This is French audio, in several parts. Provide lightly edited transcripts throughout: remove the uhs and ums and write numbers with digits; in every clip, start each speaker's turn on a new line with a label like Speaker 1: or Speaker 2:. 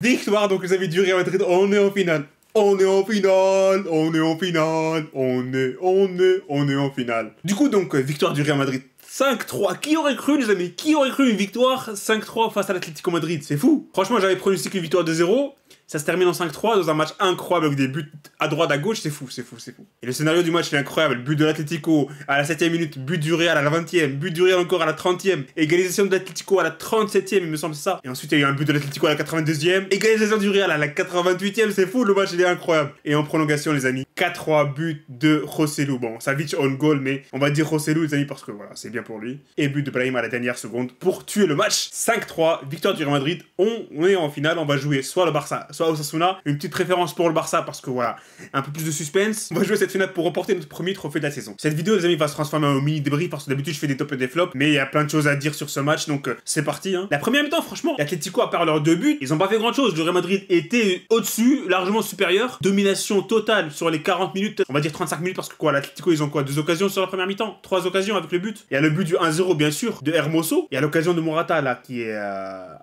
Speaker 1: Victoire, donc les amis du Real Madrid, on est en finale. On est en finale, on est en finale, on est en finale. Du coup, donc, victoire du Real Madrid. 5-3, qui aurait cru les amis? Qui aurait cru une victoire 5-3 face à l'Atlético Madrid? C'est fou. Franchement, j'avais pronostiqué une victoire de 0. Ça se termine en 5-3 dans un match incroyable avec des buts à droite, à gauche, c'est fou, c'est fou, c'est fou. Et le scénario du match il est incroyable, but de l'Atlético à la 7ème minute, but du Real à la 20ème, but du Real encore à la 30ème, égalisation de l'Atlético à la 37ème, il me semble c'est ça. Et ensuite il y a eu un but de l'Atlético à la 92ème, égalisation du Real à la 88ème, c'est fou, le match il est incroyable. Et en prolongation les amis, 4-3 but de Joselu. Bon, Savic on goal, mais on va dire Joselu les amis parce que voilà, c'est bien pour lui. Et but de Brahim à la dernière seconde pour tuer le match. 5-3, victoire du Real Madrid, on est en finale, on va jouer soit le Barça, soit Osasuna. Une petite préférence pour le Barça parce que voilà, un peu plus de suspense. On va jouer cette finale pour remporter notre premier trophée de la saison. Cette vidéo les amis va se transformer en mini débrief parce que d'habitude je fais des tops et des flops, mais il y a plein de choses à dire sur ce match donc c'est parti hein. La première mi-temps franchement, l'Atlético à part leurs 2 buts, ils ont pas fait grand chose. Le Real Madrid était au-dessus, largement supérieur. Domination totale sur les 40 minutes, on va dire 35 minutes parce que quoi, l'Atlético ils ont quoi, 2 occasions sur la première mi-temps, 3 occasions avec le but. Il y a le but du 1-0 bien sûr de Hermoso, il y a l'occasion de Morata là qui est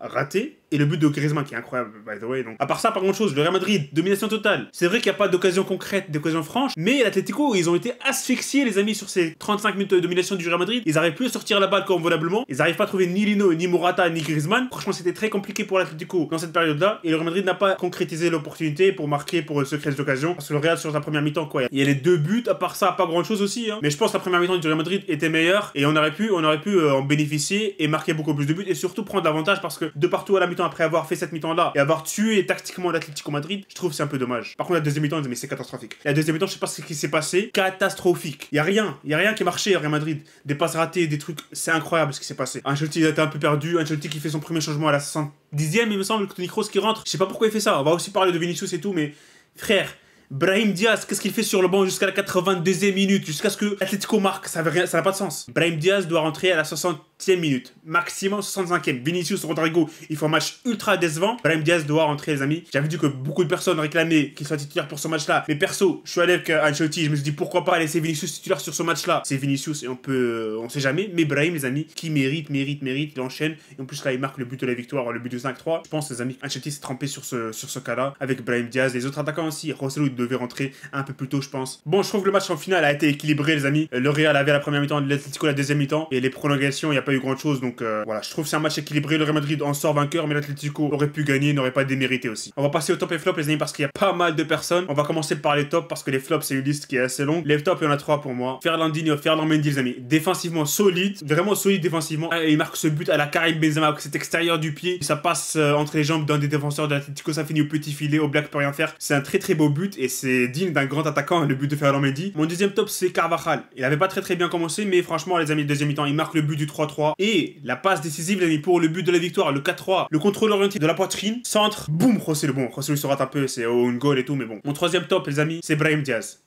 Speaker 1: raté. Et le but de Griezmann qui est incroyable, by the way. Donc, à part ça, pas grand chose. Le Real Madrid, domination totale. C'est vrai qu'il n'y a pas d'occasion concrète, d'occasion franche. Mais l'Atlético, ils ont été asphyxiés, les amis, sur ces 35 minutes de domination du Real Madrid. Ils n'arrivent plus à sortir la balle convenablement. Ils n'arrivent pas à trouver ni Lino, ni Morata, ni Griezmann. Franchement, c'était très compliqué pour l'Atlético dans cette période-là. Et le Real Madrid n'a pas concrétisé l'opportunité pour marquer, pour se créer des occasions. Parce que le Real, sur sa première mi-temps, quoi. Il y a les 2 buts. À part ça, pas grand chose aussi. Hein. Mais je pense que la première mi-temps du Real Madrid était meilleure. Et on aurait pu en bénéficier et marquer beaucoup plus de buts. Et surtout prendre l'avantage parce que de partout à la mi-temps, après avoir fait cette mi-temps là et avoir tué tactiquement l'Atlético Madrid, je trouve que c'est un peu dommage. Par contre la deuxième mi-temps, mais c'est catastrophique. La deuxième mi-temps, je sais pas ce qui s'est passé, catastrophique. Il y a rien qui marchait à Real Madrid. Des passes ratées, des trucs, c'est incroyable ce qui s'est passé. Ancelotti a été un peu perdu, Ancelotti qui fait son premier changement à la 70ème, il me semble, que Toni Kroos qui rentre. Je sais pas pourquoi il fait ça. On va aussi parler de Vinicius et tout, mais frère, Brahim Diaz, qu'est-ce qu'il fait sur le banc jusqu'à la 82e minute, jusqu'à ce que l'Atlético marque, ça n'a pas de sens. Brahim Diaz doit rentrer à la 60e minute, maximum 65e. Vinicius, Rodrigo, il faut un match ultra décevant. Brahim Diaz doit rentrer les amis. J'avais dit que beaucoup de personnes réclamaient qu'il soit titulaire pour ce match-là. Mais perso, je suis allé avec Ancelotti, je me suis dit pourquoi pas laisser Vinicius titulaire sur ce match-là. C'est Vinicius et on sait jamais. Mais Brahim les amis, qui mérite, il enchaîne. Et en plus là, il marque le but de la victoire, le but du 5-3. Je pense les amis, Ancelotti s'est trempé sur ce cas-là avec Brahim Diaz. Les autres attaquants aussi, Joselu devait rentrer un peu plus tôt je pense. Bon, je trouve que le match en finale a été équilibré les amis. Le Real avait la première mi-temps, l'Atlético la deuxième mi-temps et les prolongations, il n'y a pas eu grand chose donc voilà, je trouve que c'est un match équilibré. Le Real Madrid en sort vainqueur mais l'Atlético aurait pu gagner, n'aurait pas démérité aussi. On va passer au top et flop les amis parce qu'il y a pas mal de personnes. On va commencer par les tops parce que les flops c'est une liste qui est assez longue. Les tops il y en a 3 pour moi. Ferlandinho, Ferland Mendy les amis, défensivement solide, vraiment solide défensivement. Et il marque ce but à la Karim Benzema avec cet extérieur du pied. Ça passe entre les jambes d'un des défenseurs de l'Atlético, ça finit au petit filet, au black peut rien faire. C'est un très beau but et c'est digne d'un grand attaquant, le but de Ferland Mendy. Mon deuxième top c'est Carvajal. Il avait pas très bien commencé mais franchement les amis, deuxième mi-temps il marque le but du 3-3 et la passe décisive les amis pour le but de la victoire, le 4-3, le contrôle orienté de la poitrine, centre, boum, Joselu. Bon, Joselu se rate un peu, c'est une goal et tout mais bon. Mon troisième top les amis c'est Brahim Diaz.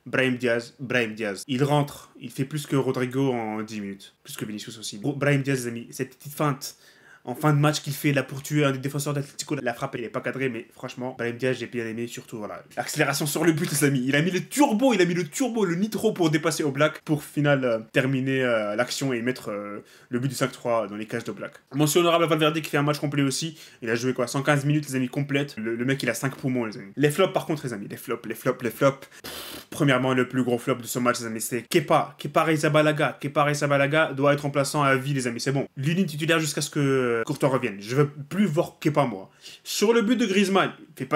Speaker 1: Brahim Diaz. Il rentre, il fait plus que Rodrigo en 10 minutes, plus que Vinicius aussi. Brahim Diaz les amis, cette petite feinte en fin de match qu'il fait là pour tuer un des défenseurs d'Atlético. La frappe elle est pas cadrée mais franchement Brahim Diaz j'ai bien aimé, surtout voilà l'accélération sur le but les amis. Il a mis le turbo, le nitro pour dépasser Oblak pour final terminer l'action et mettre le but du 5-3 dans les cages d'Oblak. Mention honorable à Valverde qui fait un match complet aussi. Il a joué quoi 115 minutes les amis complète. Le mec il a 5 poumons les amis. Les flops par contre les amis, les flops. Premièrement le plus gros flop de ce match les amis c'est Kepa Arrizabalaga doit être remplaçant à vie les amis, c'est bon. L'unique titulaire jusqu'à ce que Courtois revienne. Je veux plus voir Kepa moi. Sur le but de Griezmann,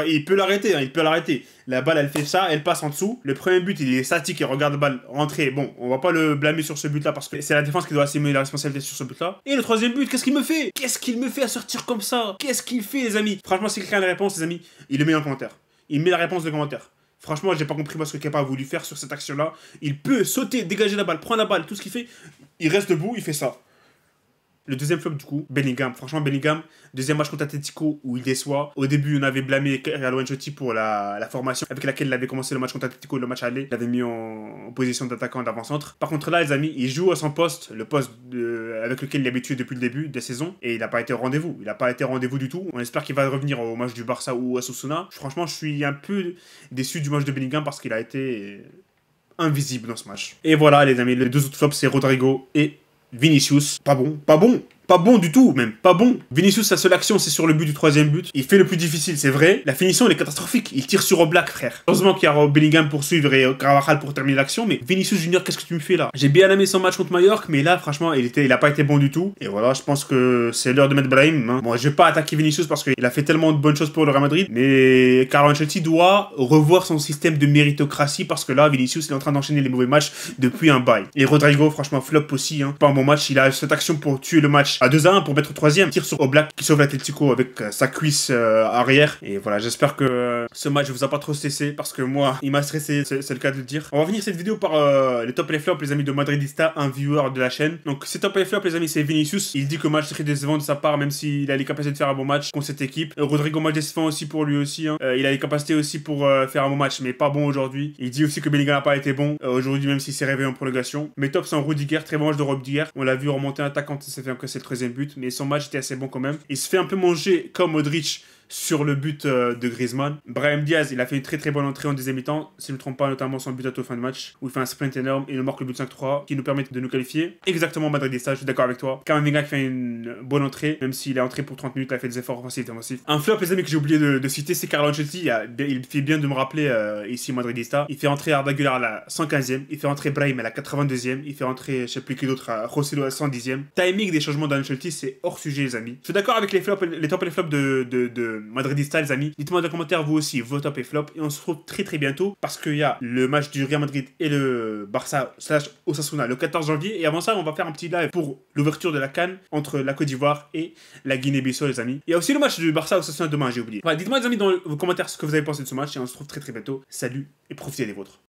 Speaker 1: il peut l'arrêter, hein, il peut l'arrêter. La balle elle fait ça, elle passe en dessous. Le premier but il est statique, il regarde la balle rentrer. Bon, on va pas le blâmer sur ce but là parce que c'est la défense qui doit assumer la responsabilité sur ce but là. Et le troisième but, qu'est-ce qu'il me fait? Qu'est-ce qu'il me fait à sortir comme ça? Qu'est-ce qu'il fait les amis? Franchement si quelqu'un a la réponse les amis, il le met en commentaire. Il met la réponse de commentaire. Franchement, j'ai pas compris ce que Kepa a voulu faire sur cette action-là. Il peut sauter, dégager la balle, prendre la balle, tout ce qu'il fait. Il reste debout, il fait ça. Le deuxième flop du coup, Bellingham. Franchement Bellingham, deuxième match contre Atletico où il déçoit. Au début on avait blâmé Carlo Ancelotti pour la formation avec laquelle il avait commencé le match contre Atletico, le match aller. Il l'avait mis en position d'attaquant d'avant-centre. Par contre là les amis, il joue à son poste, le poste avec lequel il est habitué depuis le début de la saison. Et il n'a pas été au rendez-vous. Il n'a pas été au rendez-vous du tout. On espère qu'il va revenir au match du Barça ou à Osasuna. Franchement je suis un peu déçu du match de Bellingham parce qu'il a été invisible dans ce match. Et voilà les amis, les deux autres flops c'est Rodrigo et Vinicius. Pas bon. Pas bon du tout, même. Pas bon. Vinicius, sa seule action, c'est sur le but du troisième but. Il fait le plus difficile, c'est vrai. La finition, elle est catastrophique. Il tire sur Oblak, frère. Heureusement qu'il y a Bellingham pour suivre et Carvajal pour terminer l'action. Mais Vinicius Junior, qu'est-ce que tu me fais là? J'ai bien aimé son match contre Mallorca, mais là, franchement, il a pas été bon du tout. Et voilà, je pense que c'est l'heure de mettre Brahim. Hein. Bon, je vais pas attaquer Vinicius parce qu'il a fait tellement de bonnes choses pour le Real Madrid. Mais Carlo Ancelotti doit revoir son système de méritocratie parce que là, Vinicius, il est en train d'enchaîner les mauvais matchs depuis un bail. Et Rodrigo, franchement, flop aussi. Hein. Pas un bon match. Il a cette action pour tuer le match à 2-1 pour mettre troisième. Tire sur Oblak qui sauve l'Atlético avec sa cuisse arrière. Et voilà, j'espère que ce match vous a pas trop stressé parce que moi, il m'a stressé, c'est le cas de le dire. On va finir cette vidéo par les top et les flops, les amis de Madridista, un viewer de la chaîne. Donc, c'est top et les flops, les amis, c'est Vinicius. Il dit que le match est très décevant de sa part, même s'il a les capacités de faire un bon match contre cette équipe. Rodrigo, match décevant aussi pour lui aussi. Hein. Il a les capacités aussi pour faire un bon match, mais pas bon aujourd'hui. Il dit aussi que Bellingham n'a pas été bon aujourd'hui, même s'il s'est réveillé en prolongation. Mais top, c'est un Rudiger, très bon match de Rudiger. On l'a vu remonter un attaquant, ça s'est fait encaisser le 13e but, mais son match était assez bon quand même. Il se fait un peu manger comme Modric sur le but de Griezmann. Brahim Diaz, il a fait une très bonne entrée en deuxième mi-temps, si je ne me trompe pas, notamment son but à toute fin de match, où il fait un sprint énorme et il marque le but 5-3 qui nous permet de nous qualifier. Exactement Madridista, je suis d'accord avec toi. Kamavinga qui fait une bonne entrée, même s'il est entré pour 30 minutes, il a fait des efforts offensifs et défensifs. Un flop, les amis, que j'ai oublié de citer, c'est Carlo Ancelotti. Il fait bien de me rappeler ici Madridista. Il fait entrer Arda Güler à la 115e, il fait entrer Brahim à la 82e, il fait entrer, je sais plus qui d'autre, à Joselu à la 110e. Timing des changements d'Ancelotti, c'est hors sujet, les amis. Je suis d'accord avec les flops, les tops et les flops de Madridista, les amis. Dites-moi dans les commentaires vous aussi vos top et flop et on se retrouve très bientôt parce qu'il y a le match du Real Madrid et le Barça / Osasuna le 14 janvier et avant ça on va faire un petit live pour l'ouverture de la CAN entre la Côte d'Ivoire et la Guinée-Bissau, les amis. Il y a aussi le match du Barça Osasuna demain, j'ai oublié. Voilà, dites-moi les amis dans les commentaires ce que vous avez pensé de ce match et on se retrouve très bientôt. Salut et profitez des vôtres.